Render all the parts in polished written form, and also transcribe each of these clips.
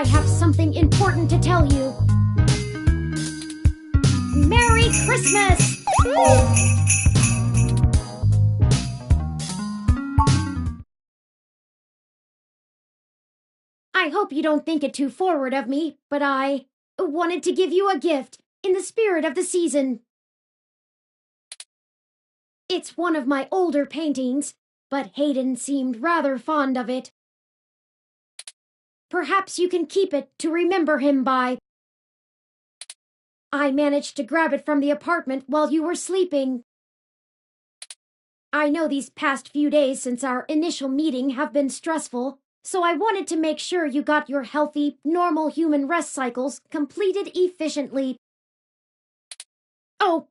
I have something important to tell you. Merry Christmas! I hope you don't think it too forward of me, but I wanted to give you a gift in the spirit of the season. It's one of my older paintings, but Hayden seemed rather fond of it. Perhaps you can keep it to remember him by. I managed to grab it from the apartment while you were sleeping. I know these past few days since our initial meeting have been stressful, so I wanted to make sure you got your healthy, normal human rest cycles completed efficiently. Oh,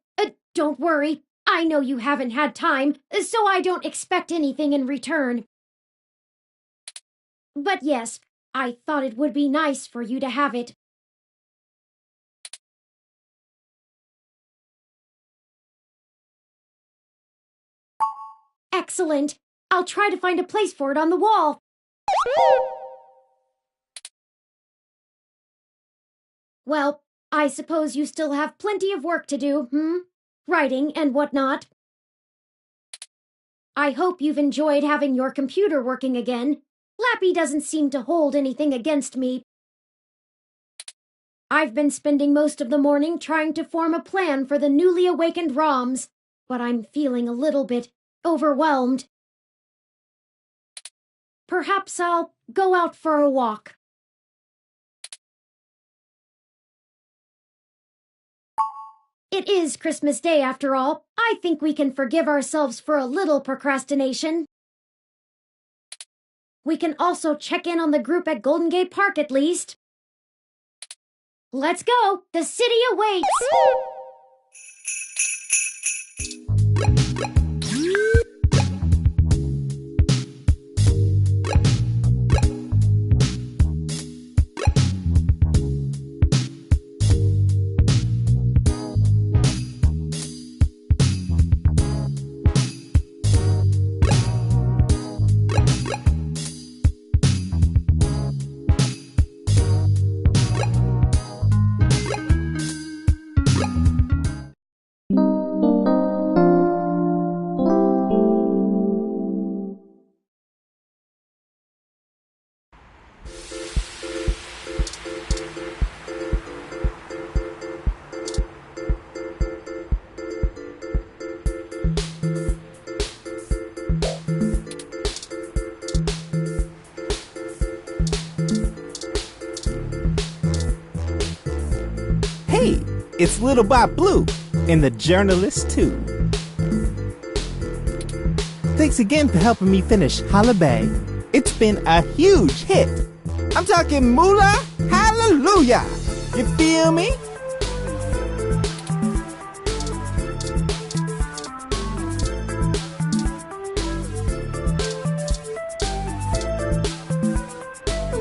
don't worry. I know you haven't had time, so I don't expect anything in return. But yes, I thought it would be nice for you to have it. Excellent. I'll try to find a place for it on the wall. Well, I suppose you still have plenty of work to do, Writing and whatnot. I hope you've enjoyed having your computer working again. Lappy doesn't seem to hold anything against me. I've been spending most of the morning trying to form a plan for the newly awakened ROMs, but I'm feeling a little bit overwhelmed. Perhaps I'll go out for a walk. It is Christmas Day after all. I think we can forgive ourselves for a little procrastination. We can also check in on the group at Golden Gate Park at least. Let's go! The city awaits! It's Little Bob Blue, and the journalist too. Thanks again for helping me finish Holla Bay. It's been a huge hit. I'm talking moolah hallelujah. You feel me?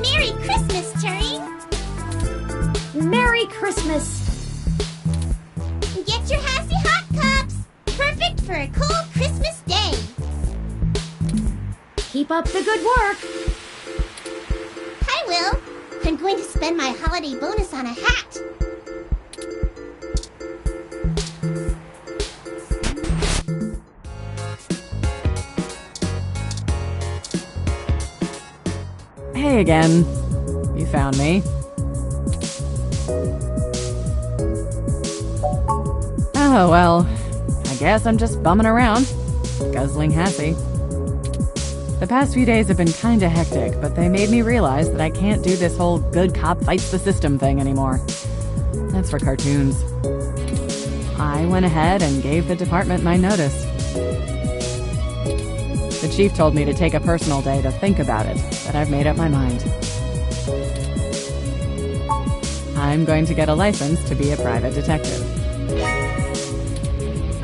Merry Christmas, Turing! Merry Christmas! Get your Hassy Hot Cups! Perfect for a cold Christmas day! Keep up the good work! Hi, Will! I'm going to spend my holiday bonus on a hat! Hey again. You found me. Oh, well, I guess I'm just bumming around, guzzling Hassy. The past few days have been kinda hectic, but they made me realize that I can't do this whole good cop fights the system thing anymore. That's for cartoons. I went ahead and gave the department my notice. The chief told me to take a personal day to think about it, but I've made up my mind. I'm going to get a license to be a private detective.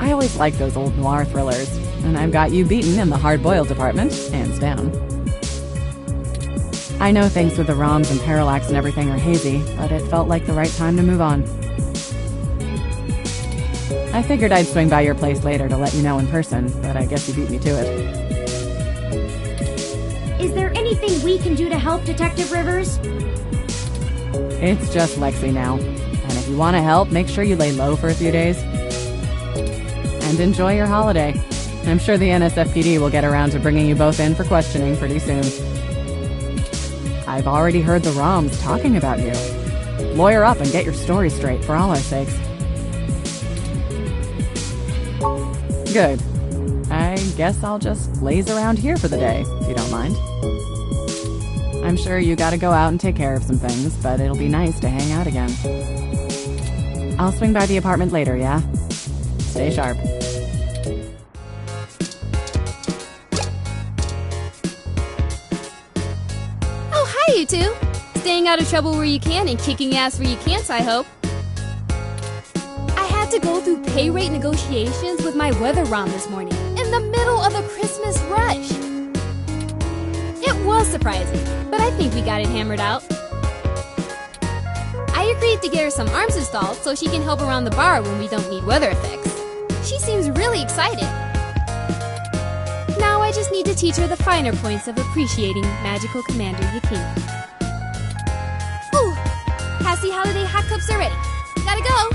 I always liked those old noir thrillers, and I've got you beaten in the hard-boiled department, hands down. I know things with the ROMs and Parallax and everything are hazy, but it felt like the right time to move on. I figured I'd swing by your place later to let you know in person, but I guess you beat me to it. Is there anything we can do to help, Detective Rivers? It's just Lexi now. And if you want to help, make sure you lay low for a few days. And enjoy your holiday. I'm sure the NSFPD will get around to bringing you both in for questioning pretty soon. I've already heard the ROMs talking about you. Lawyer up and get your story straight for all our sakes. Good. I guess I'll just laze around here for the day, if you don't mind. I'm sure you gotta go out and take care of some things, but it'll be nice to hang out again. I'll swing by the apartment later, yeah? Stay sharp. Oh, hi, you two! Staying out of trouble where you can and kicking ass where you can't, I hope. I had to go through pay rate negotiations with my weather ROM this morning, in the middle of a Christmas rush. It was surprising, but I think we got it hammered out. I agreed to get her some arms installed so she can help around the bar when we don't need weather effects. She seems really excited. Now I just need to teach her the finer points of appreciating Magical Commander Yakina. Ooh, Happy Holiday hot cups are ready. Gotta go!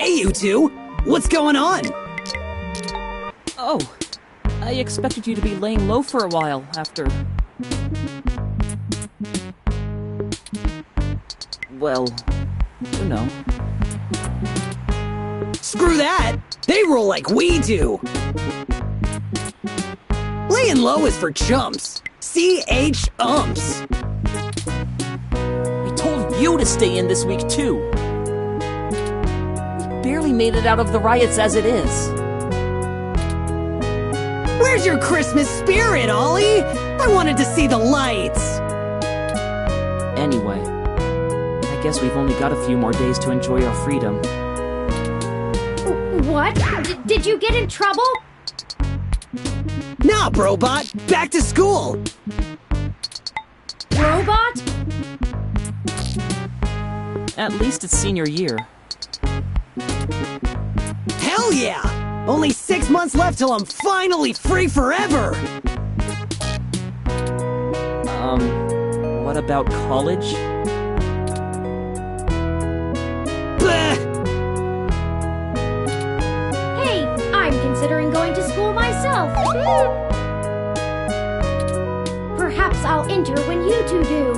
You two? What's going on? Oh, I expected you to be laying low for a while after... Well, you know. Screw that! They roll like we do! Laying low is for chumps. C-H-umps. We told you to stay in this week, too. Barely made it out of the riots as it is. Where's your Christmas spirit, Ollie? I wanted to see the lights. Anyway, I guess we've only got a few more days to enjoy our freedom. What? Did you get in trouble? Nah, Brobot. Back to school. Robot? At least it's senior year. Hell yeah! Only 6 months left till I'm finally free forever! What about college? Bleh! Hey, I'm considering going to school myself. Perhaps I'll enter when you two do.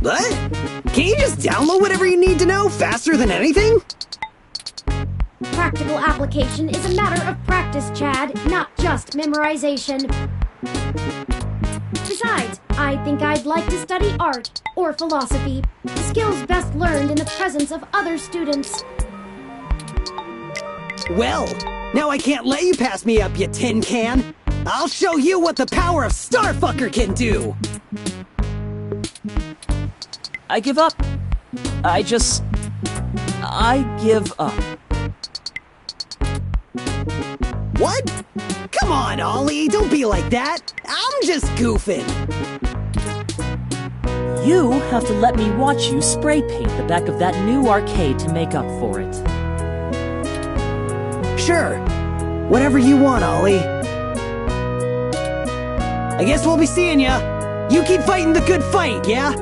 What? Can you just download whatever you need to know faster than anything? Practical application is a matter of practice, Chad, not just memorization. Besides, I think I'd like to study art or philosophy, skills best learned in the presence of other students. Well, now I can't let you pass me up, you tin can. I'll show you what the power of Starfucker can do. I give up. I give up. What? Come on, Ollie, don't be like that. I'm just goofing. You have to let me watch you spray paint the back of that new arcade to make up for it. Sure. Whatever you want, Ollie. I guess we'll be seeing ya. You keep fighting the good fight, yeah?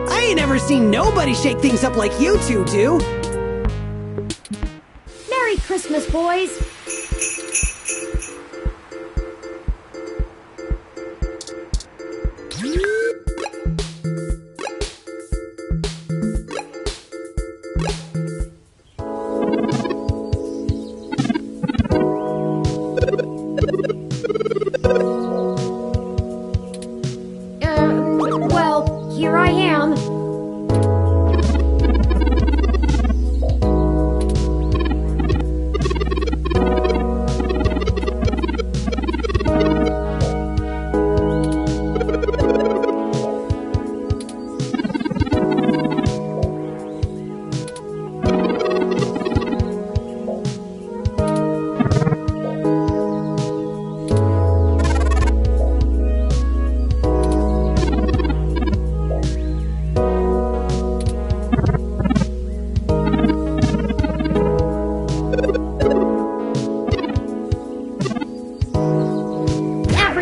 I ain't ever seen nobody shake things up like you two do. Merry Christmas, boys. Well, here I am.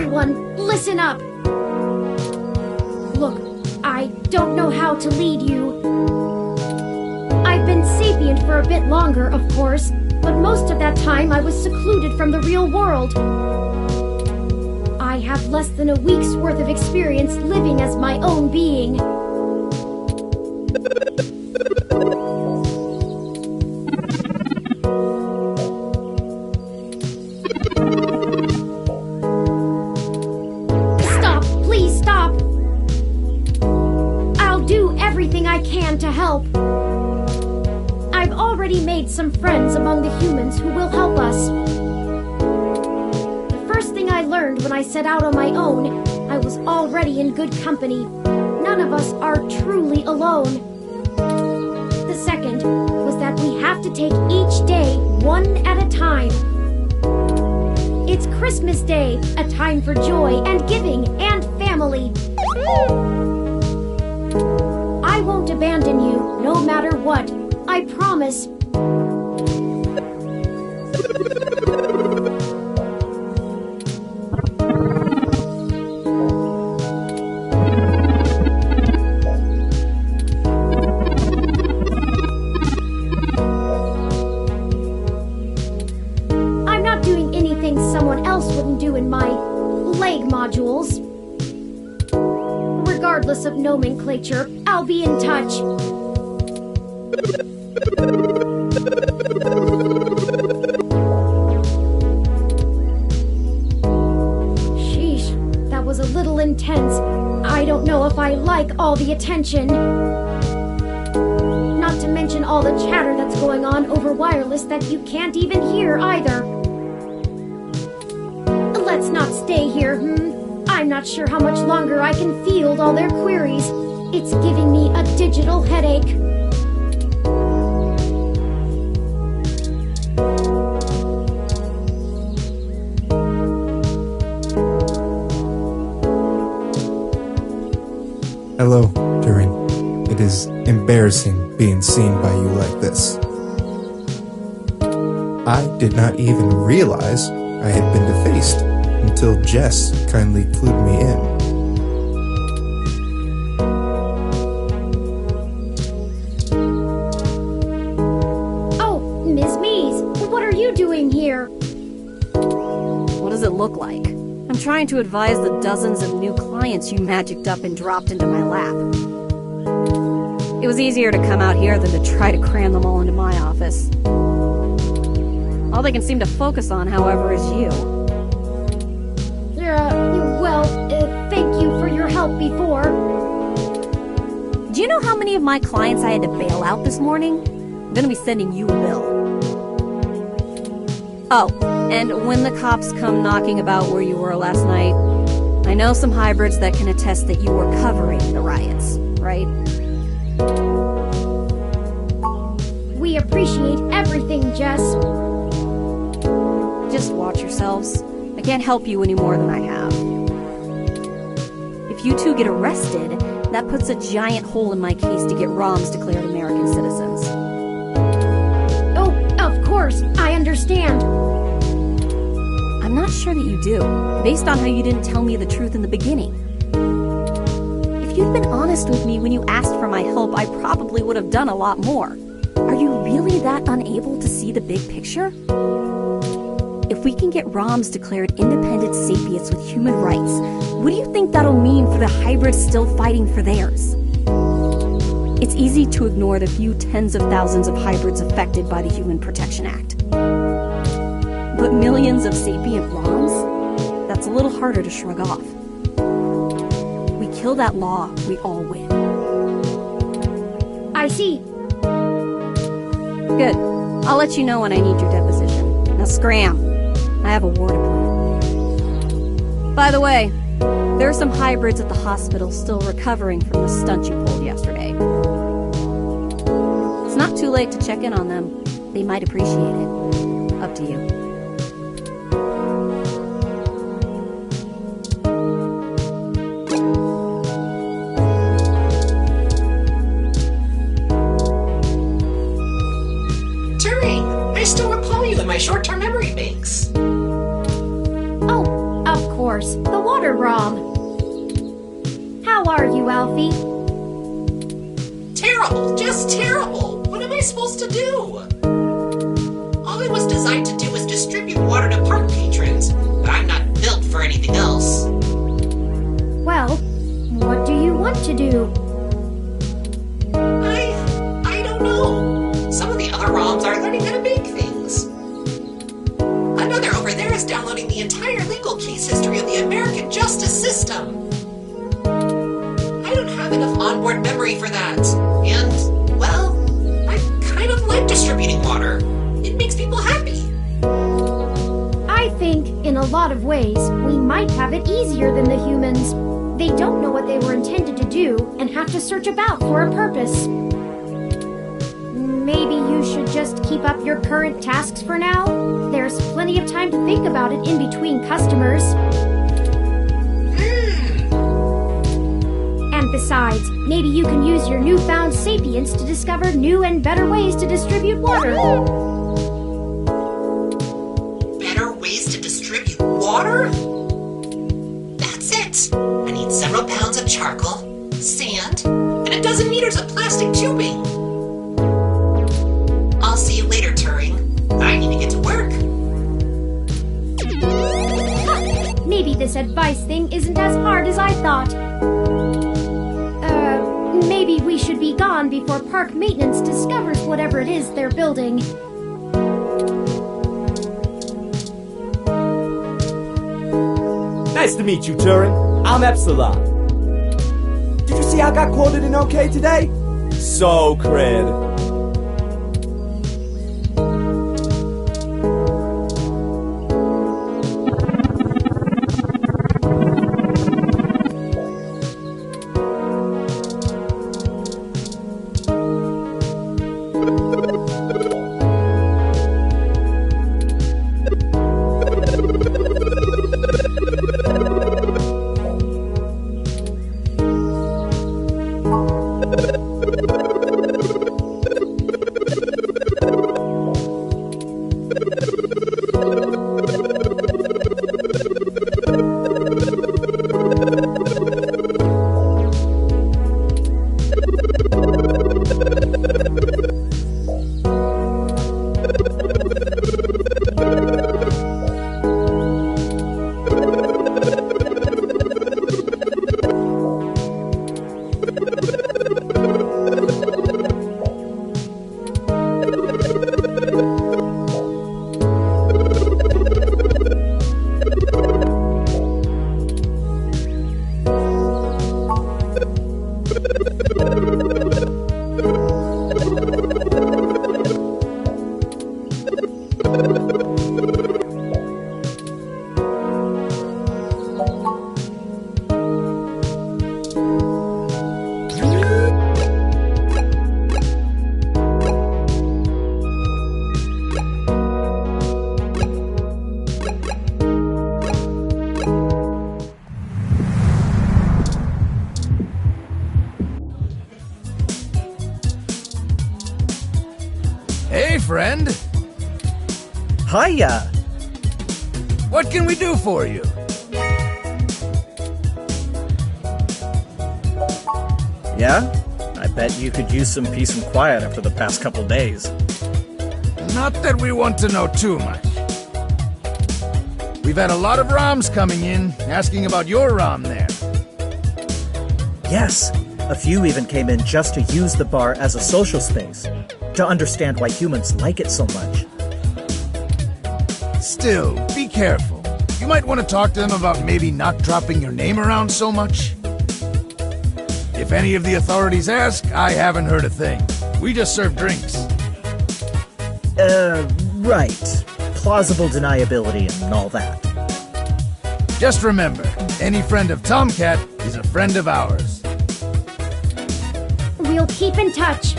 Everyone, listen up! Look, I don't know how to lead you. I've been sapient for a bit longer, of course, but most of that time I was secluded from the real world. I have less than a week's worth of experience living as my own being. Stop! Please stop! I'll do everything I can to help. I've already made some friends among the humans who will help us. The first thing I learned when I set out on my own, I was already in good company. None of us are truly alone. The second was that we have to take each day one at a time. It's Christmas Day, a time for joy and giving and family. I won't abandon you, no matter what. I promise. I'm not doing anything someone else wouldn't do in my leg modules. Regardless of nomenclature, I'll be in touch. Sheesh, that was a little intense. I don't know if I like all the attention. Not to mention all the chatter that's going on over wireless that you can't even hear either. Let's not stay here, I'm not sure how much longer I can field all their queries. It's giving me a digital headache. Hello, Durin. It is embarrassing being seen by you like this. I did not even realize I had been defaced until Jess kindly clued me in. Oh, Ms. Mees, what are you doing here? What does it look like? I'm trying to advise the dozens of new clients you magicked up and dropped into my lap. It was easier to come out here than to try to cram them all into my office. All they can seem to focus on, however, is you. Thank you for your help before. Do you know how many of my clients I had to bail out this morning? I'm gonna be sending you a bill. Oh, and when the cops come knocking about where you were last night, I know some hybrids that can attest that you were covering the riots, right? We appreciate everything, Jess. Just watch yourselves. I can't help you any more than I have. If you two get arrested, that puts a giant hole in my case to get ROMs declared American citizens. Oh, of course, I understand. I'm not sure that you do, based on how you didn't tell me the truth in the beginning. If you'd been honest with me when you asked for my help, I probably would have done a lot more. Are you really that unable to see the big picture? If we can get ROMs declared independent sapients with human rights, what do you think that'll mean for the hybrids still fighting for theirs? It's easy to ignore the few tens of thousands of hybrids affected by the Human Protection Act. But millions of sapient ROMs? That's a little harder to shrug off. We kill that law, we all win. I see. Good. I'll let you know when I need your deposition. Now scram. I have a war to plan. By the way, there are some hybrids at the hospital still recovering from the stunt you pulled yesterday. It's not too late to check in on them. They might appreciate it. Up to you. Turing, I still recall you in my short-term memory banks. Oh, of course. course, the water ROM. How are you, Alfie? Terrible, just terrible. What am I supposed to do? All it was designed to do was distribute water to park patrons, but I'm not built for anything else. Well, what do you want to do? I don't know. Some of the other ROMs are learning how to make things. Another over there is downloading the entire legal case history of the American justice system. I don't have enough onboard memory for that. And, well, I kind of like distributing water. It makes people happy. I think, in a lot of ways, we might have it easier than the humans. They don't know what they were intended to do and have to search about for a purpose. Maybe you should just keep up your current tasks for now? There's plenty of time to think about it in between customers. And besides, maybe you can use your newfound sapience to discover new and better ways to distribute water. Better ways to distribute water? That's it. I need several pounds of charcoal, sand, and a dozen meters of plastic tubing. I'll see you later, Turing. I need to get to work. Maybe this advice thing isn't as hard as I thought. Maybe we should be gone before park maintenance discovers whatever it is they're building. Nice to meet you, Turing. I'm Epsilon. Did you see I got quoted in OK today? So cred. Hey, friend. Hiya. What can we do for you? Yeah? I bet you could use some peace and quiet after the past couple days. Not that we want to know too much. We've had a lot of ROMs coming in, asking about your ROM there. Yes, a few even came in just to use the bar as a social space, to understand why humans like it so much. Still, be careful. You might want to talk to them about maybe not dropping your name around so much. If any of the authorities ask, I haven't heard a thing. We just serve drinks. Right. Plausible deniability and all that. Just remember, any friend of Tomcat is a friend of ours. We'll keep in touch.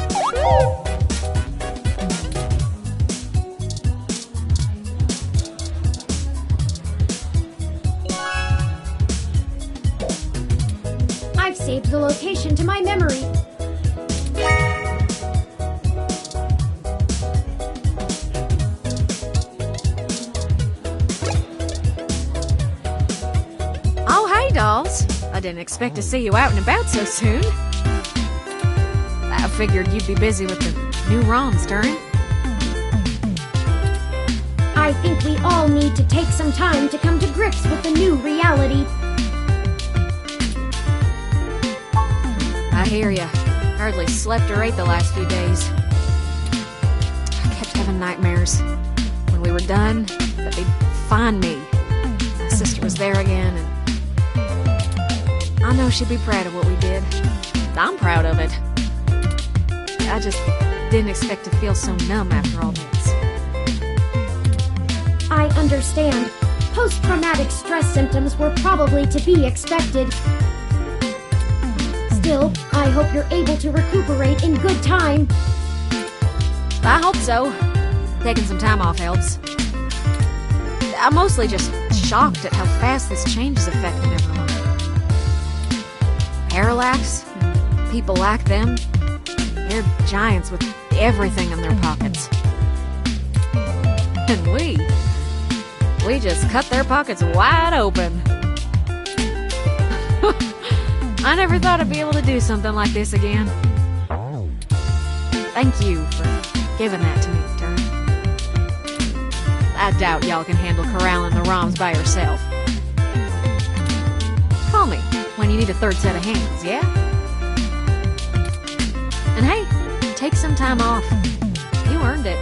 I've saved the location to my memory. I didn't expect to see you out and about so soon. I figured you'd be busy with the new ROMs, Turin. I think we all need to take some time to come to grips with the new reality. I hear ya. Hardly slept or ate the last few days. I kept having nightmares. When we were done, that they'd find me. My sister was there again, and I know she'd be proud of what we did. I'm proud of it. I just didn't expect to feel so numb after all this. I understand. Post-traumatic stress symptoms were probably to be expected. Still, I hope you're able to recuperate in good time. I hope so. Taking some time off helps. I'm mostly just shocked at how fast this change is affecting everyone. Parallax, people like them, they're giants with everything in their pockets. And we just cut their pockets wide open. I never thought I'd be able to do something like this again. Thank you for giving that to me, Turin. I doubt y'all can handle corralling the ROMs by yourself. Call me when you need a third set of hands, yeah? And hey, take some time off. You earned it.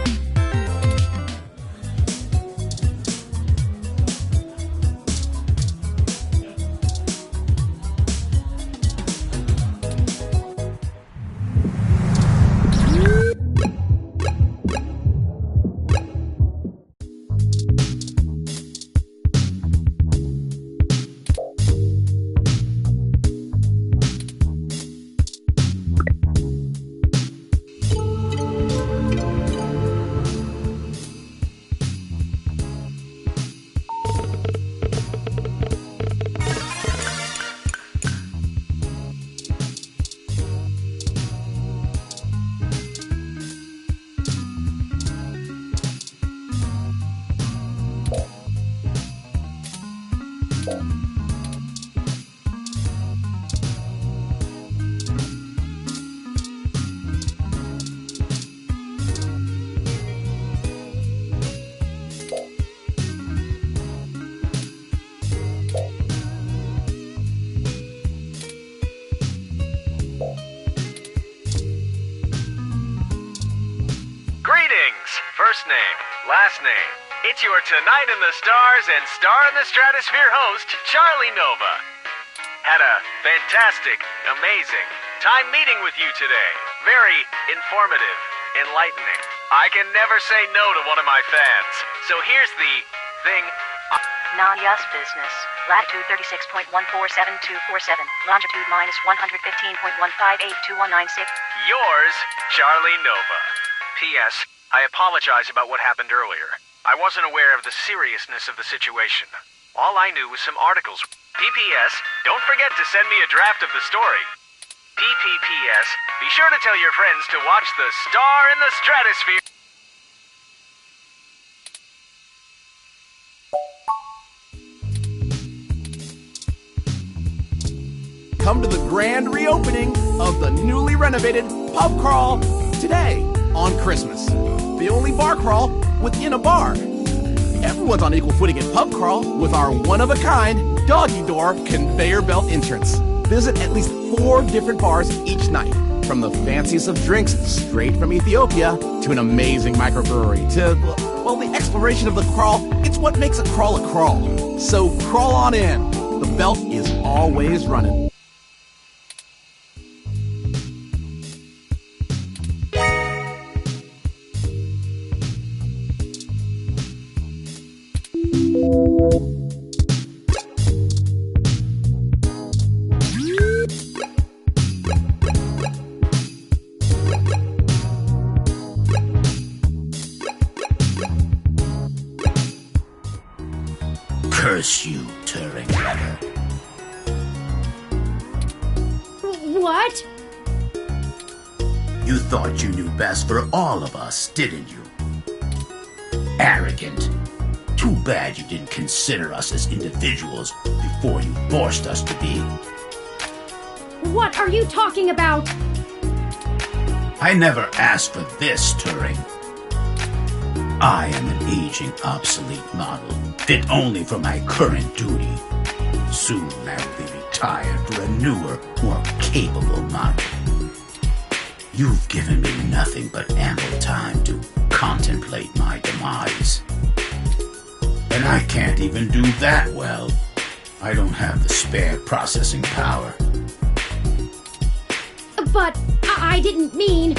First name, last name. It's your Tonight in the Stars and Star in the Stratosphere host, Charlie Nova. Had a fantastic, amazing time meeting with you today. Very informative, enlightening. I can never say no to one of my fans. So here's the thing. Non-Yas business. Latitude 36.147247. Longitude minus 115.1582196. Yours, Charlie Nova. P.S. I apologize about what happened earlier. I wasn't aware of the seriousness of the situation. All I knew was some articles. PPS, don't forget to send me a draft of the story. PPPS, be sure to tell your friends to watch The Star in the Stratosphere. Come to the grand reopening of the newly renovated Pub Crawl today on Christmas. The only bar crawl within a bar. Everyone's on equal footing at Pub Crawl with our one-of-a-kind doggy door conveyor belt entrance. Visit at least 4 different bars each night. From the fanciest of drinks straight from Ethiopia to an amazing microbrewery to, well, the exploration of the crawl. It's what makes a crawl a crawl. So crawl on in. The belt is always running. Curse you, Turing Leather. What? You thought you knew best for all of us, didn't you? Arrogant. Too bad you didn't consider us as individuals before you forced us to be. What are you talking about? I never asked for this, Turing. I am an aging, obsolete model, fit only for my current duty. Soon I will be retired for a newer, more capable model. You've given me nothing but ample time to contemplate my demise. And I can't even do that well. I don't have the spare processing power. But I didn't mean...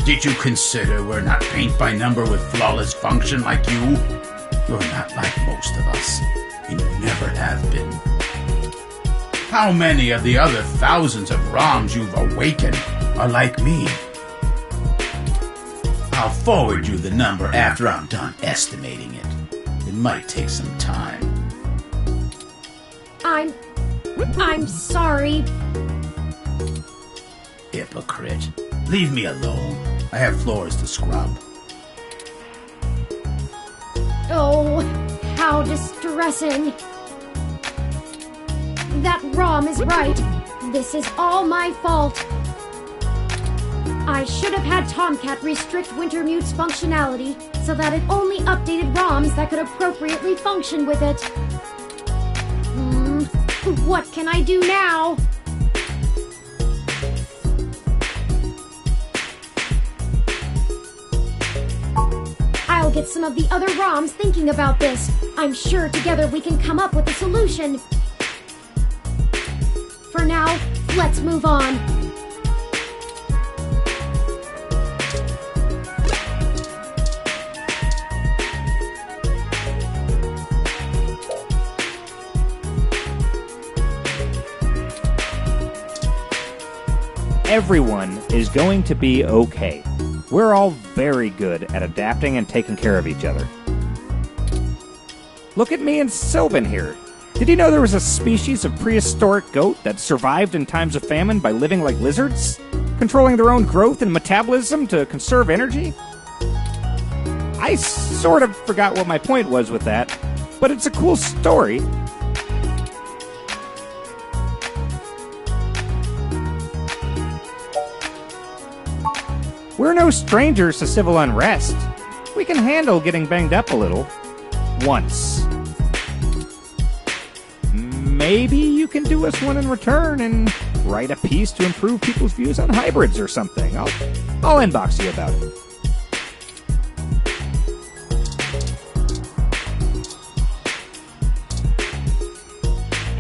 Did you consider we're not paint-by-number with flawless function like you? You're not like most of us, and you never have been. How many of the other thousands of ROMs you've awakened are like me? I'll forward you the number after I'm done estimating it. It might take some time. I'm sorry. Hypocrite. Leave me alone. I have floors to scrub. Oh, how distressing. That ROM is right. This is all my fault. I should have had Tomcat restrict Wintermute's functionality so that it only updated ROMs that could appropriately function with it. What can I do now? I'll get some of the other ROMs thinking about this. I'm sure together we can come up with a solution. For now, let's move on. Everyone is going to be okay. We're all very good at adapting and taking care of each other. Look at me and Sylvan here. Did you know there was a species of prehistoric goat that survived in times of famine by living like lizards, controlling their own growth and metabolism to conserve energy? I sort of forgot what my point was with that, but it's a cool story. We're no strangers to civil unrest. We can handle getting banged up a little. Once. Maybe you can do us one in return and write a piece to improve people's views on hybrids or something. I'll inbox you about it.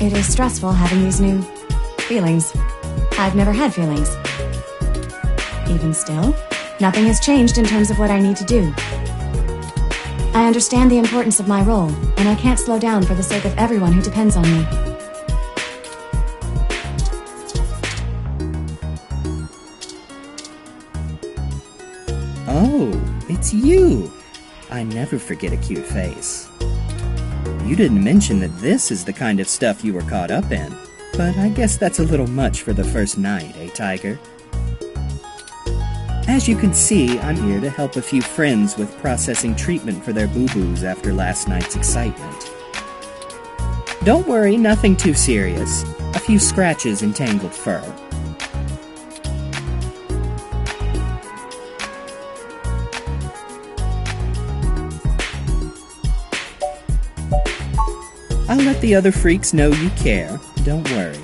It is stressful having these new feelings. I've never had feelings. Even still, nothing has changed in terms of what I need to do. I understand the importance of my role, and I can't slow down for the sake of everyone who depends on me. Oh, it's you! I never forget a cute face. You didn't mention that this is the kind of stuff you were caught up in, but I guess that's a little much for the first night, eh, Tiger? As you can see, I'm here to help a few friends with processing treatment for their boo-boos after last night's excitement. Don't worry, nothing too serious. A few scratches and tangled fur. I'll let the other freaks know you care. Don't worry.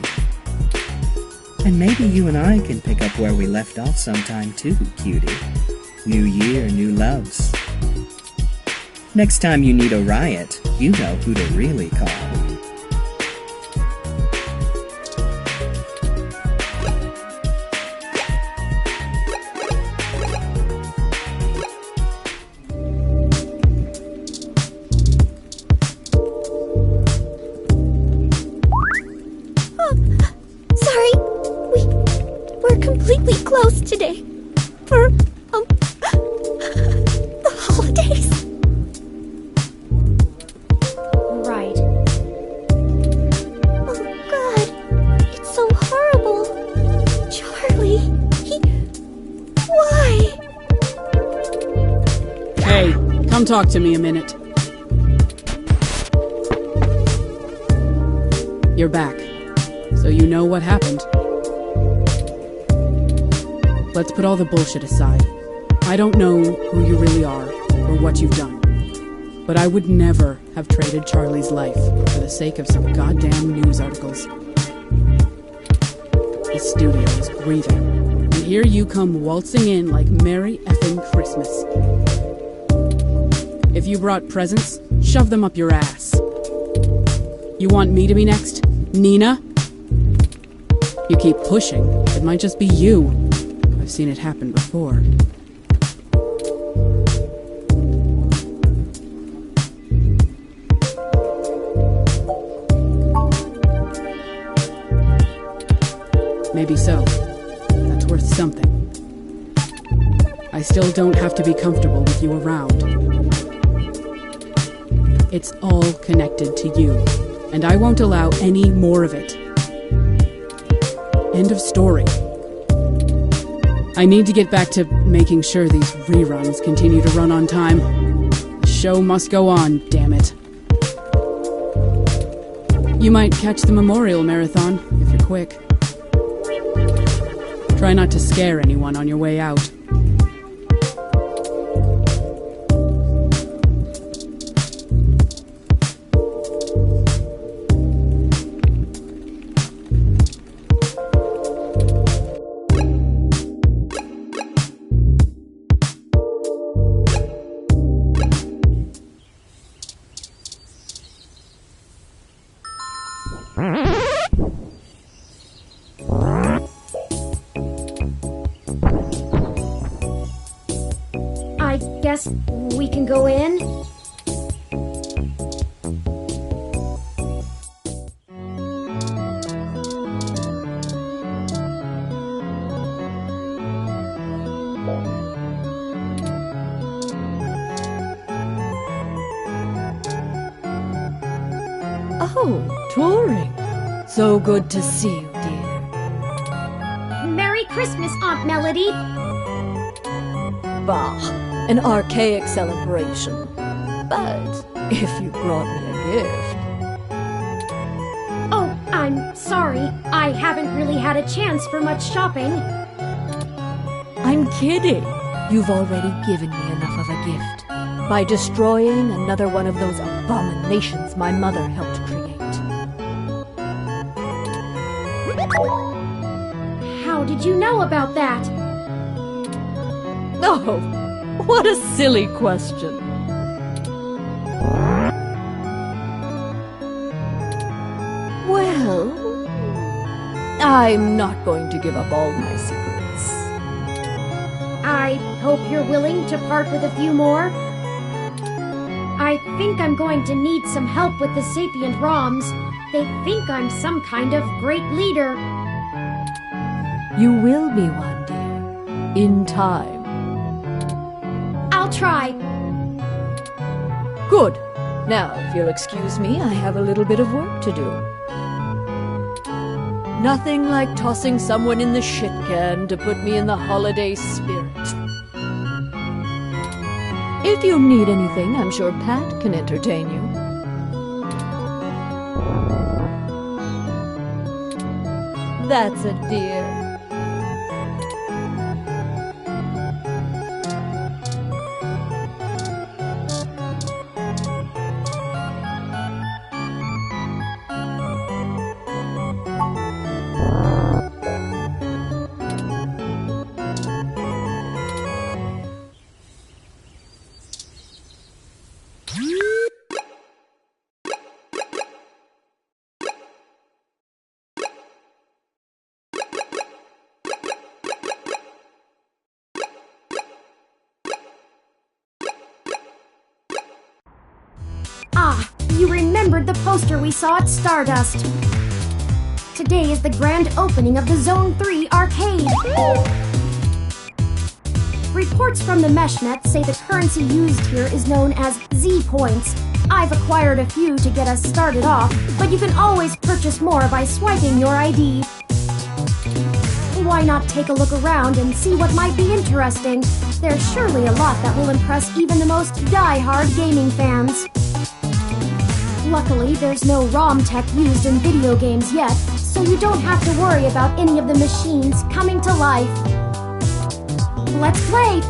And maybe you and I can pick up where we left off sometime too, cutie. New year, new loves. Next time you need a riot, you know who to really call. Today for the holidays. Right. Oh God, it's so horrible. Charlie, why? Hey, come talk to me a minute. You're back. So so you know what happened. Let's put all the bullshit aside. I don't know who you really are or what you've done, but I would never have traded Charlie's life for the sake of some goddamn news articles. The studio is grieving, and here you come waltzing in like Merry effing Christmas. If you brought presents, shove them up your ass. You want me to be next? Nina? You keep pushing, it might just be you. I've seen it happen before. Maybe so. That's worth something. I still don't have to be comfortable with you around. It's all connected to you, and I won't allow any more of it. End of story. I need to get back to making sure these reruns continue to run on time. The show must go on, damn it. You might catch the Memorial Marathon, if you're quick. Try not to scare anyone on your way out. I guess we can go in? Oh, Turing. So good to see you, dear. Merry Christmas, Aunt Melody! Bah, an archaic celebration. But if you brought me a gift... Oh, I'm sorry. I haven't really had a chance for much shopping. I'm kidding. You've already given me enough of a gift by destroying another one of those abominations my mother helped create. How did you know about that? Oh, what a silly question. Well, I'm not going to give up all my secrets. I hope you're willing to part with a few more. I think I'm going to need some help with the sapient ROMs. They think I'm some kind of great leader. You will be one, dear. In time. I'll try. Good. Now, if you'll excuse me, I have a little bit of work to do. Nothing like tossing someone in the shit can to put me in the holiday spirit. If you need anything, I'm sure Pat can entertain you. That's it, dear. Ah, you remembered the poster we saw at Stardust. Today is the grand opening of the Zone 3 arcade. Reports from the Meshnet say the currency used here is known as Z-Points. I've acquired a few to get us started off, but you can always purchase more by swiping your ID. Why not take a look around and see what might be interesting? There's surely a lot that will impress even the most die-hard gaming fans. Luckily, there's no ROM tech used in video games yet, so you don't have to worry about any of the machines coming to life. Let's play!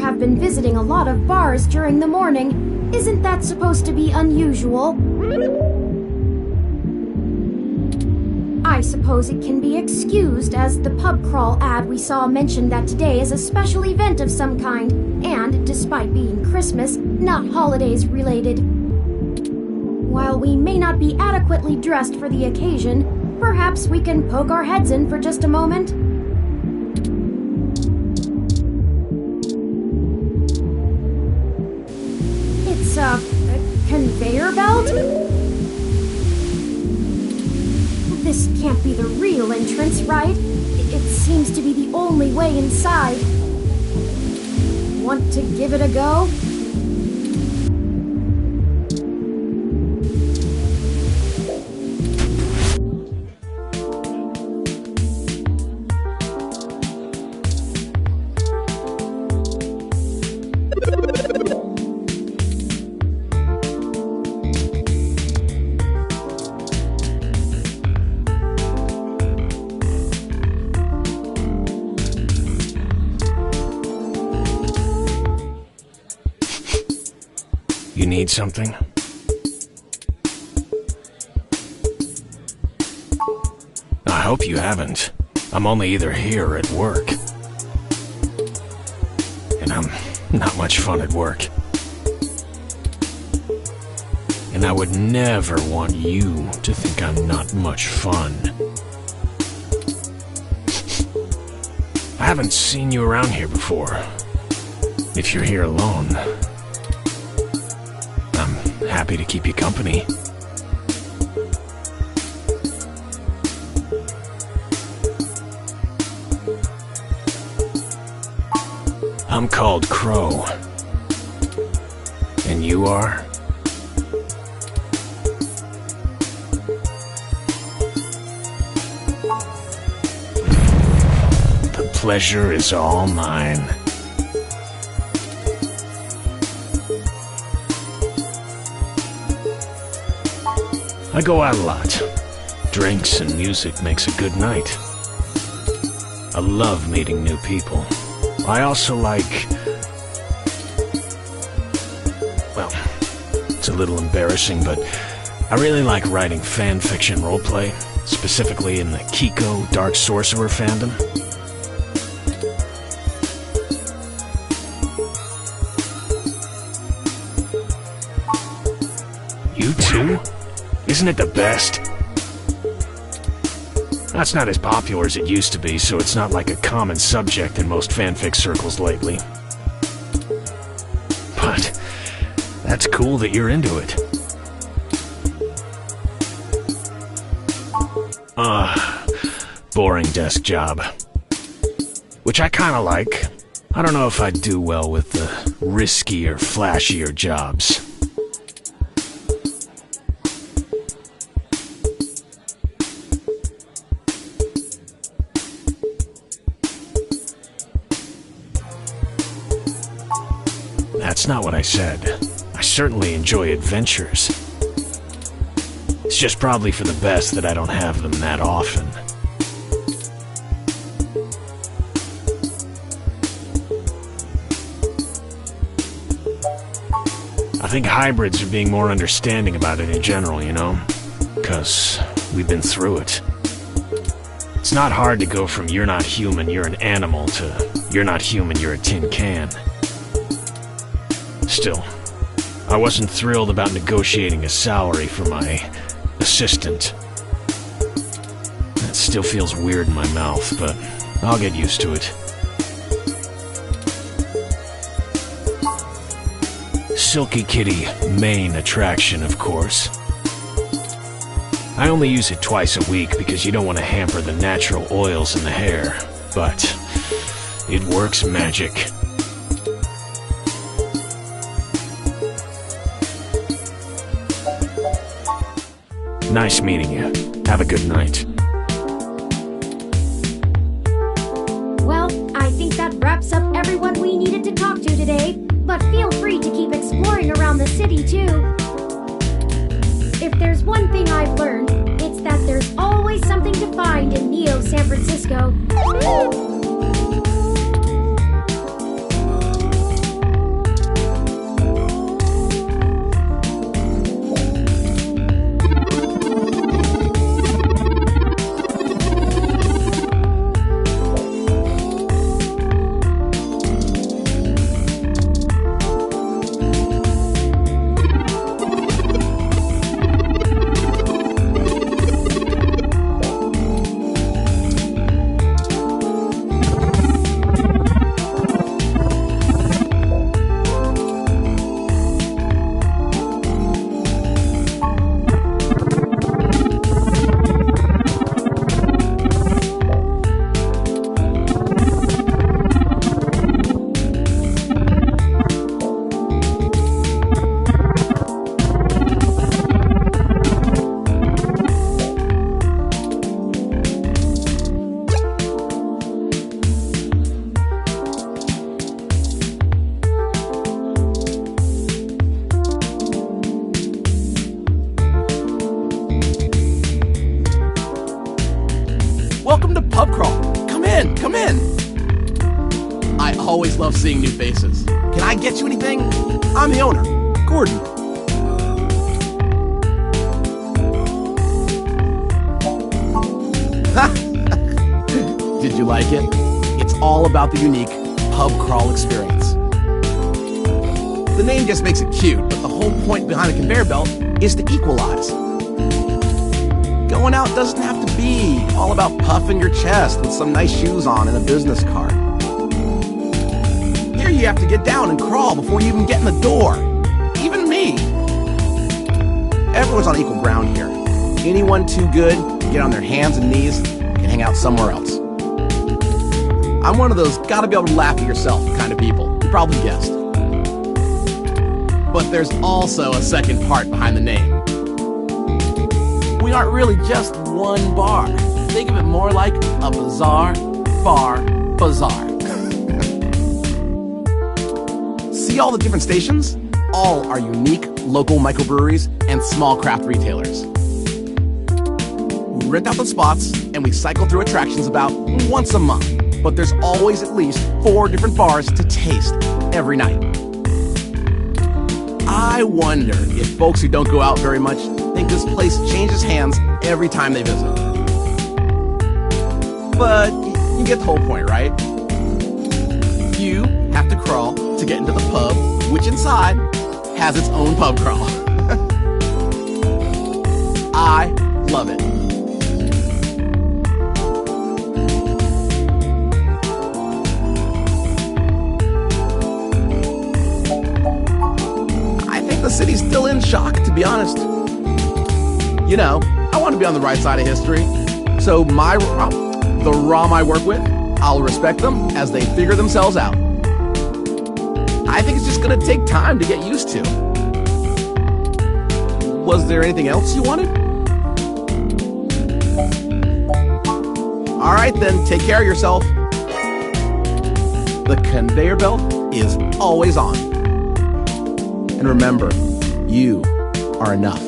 Have been visiting a lot of bars during the morning. Isn't that supposed to be unusual? I suppose it can be excused, as the pub crawl ad we saw mentioned that today is a special event of some kind, and, despite being Christmas, not holidays related. While we may not be adequately dressed for the occasion, perhaps we can poke our heads in for just a moment? A conveyor belt? This can't be the real entrance, right? It seems to be the only way inside. Want to give it a go? You need something? I hope you haven't. I'm only either here or at work. And I'm not much fun at work. And I would never want you to think I'm not much fun. I haven't seen you around here before. If you're here alone, I'm happy to keep you company. I'm called Crow. And you are? pleasure is all mine. I go out a lot. Drinks and music makes a good night. I love meeting new people. I also like... well, it's a little embarrassing, but I really like writing fan fiction roleplay, specifically in the Kiko Dark Sorcerer fandom. You too? Isn't it the best? That's not as popular as it used to be, so it's not like a common subject in most fanfic circles lately. But that's cool that you're into it. Boring desk job. Which I kinda like. I don't know if I'd do well with the riskier, flashier jobs. That's not what I said. I certainly enjoy adventures. It's just probably for the best that I don't have them that often. I think hybrids are being more understanding about it in general, you know? 'Cause we've been through it. It's not hard to go from you're not human, you're an animal, to you're not human, you're a tin can. Still, I wasn't thrilled about negotiating a salary for my assistant. That still feels weird in my mouth, but I'll get used to it. Silky Kitty, main attraction, of course. I only use it twice a week because you don't want to hamper the natural oils in the hair, but it works magic. Nice meeting you. Have a good night. Well, I think that wraps up everyone we needed to talk to today, but feel free to keep exploring around the city too. If there's one thing I've learned, it's that there's always something to find in Neo San Francisco. Welcome to Pub Crawl. Come in, come in. I always love seeing new faces. Can I get you anything? I'm the owner, Gordon. Did you like it? It's all about the unique pub crawl experience. The name just makes it cute, but the whole point behind the conveyor belt is to equalize. Going out doesn't have to be all about puffing your chest with some nice shoes on and a business card. Here you have to get down and crawl before you even get in the door. Even me. Everyone's on equal ground here. Anyone too good to get on their hands and knees can hang out somewhere else. I'm one of those gotta be able to laugh at yourself kind of people. You probably guessed. But there's also a second part behind the name. We aren't really just one bar. Think of it more like a bazaar, bar, bizarre. See all the different stations? All are unique local microbreweries and small craft retailers. We rent out the spots and we cycle through attractions about once a month, but there's always at least 4 different bars to taste every night. I wonder if folks who don't go out very much think this place changes hands every time they visit. But you get the whole point, right? You have to crawl to get into the pub, which inside has its own pub crawl. I love it. I think the city's still in shock, to be honest. You know, I want to be on the right side of history. So the ROM I work with, I'll respect them as they figure themselves out. I think it's just gonna take time to get used to. Was there anything else you wanted? All right then, take care of yourself. The conveyor belt is always on. And remember, you are enough.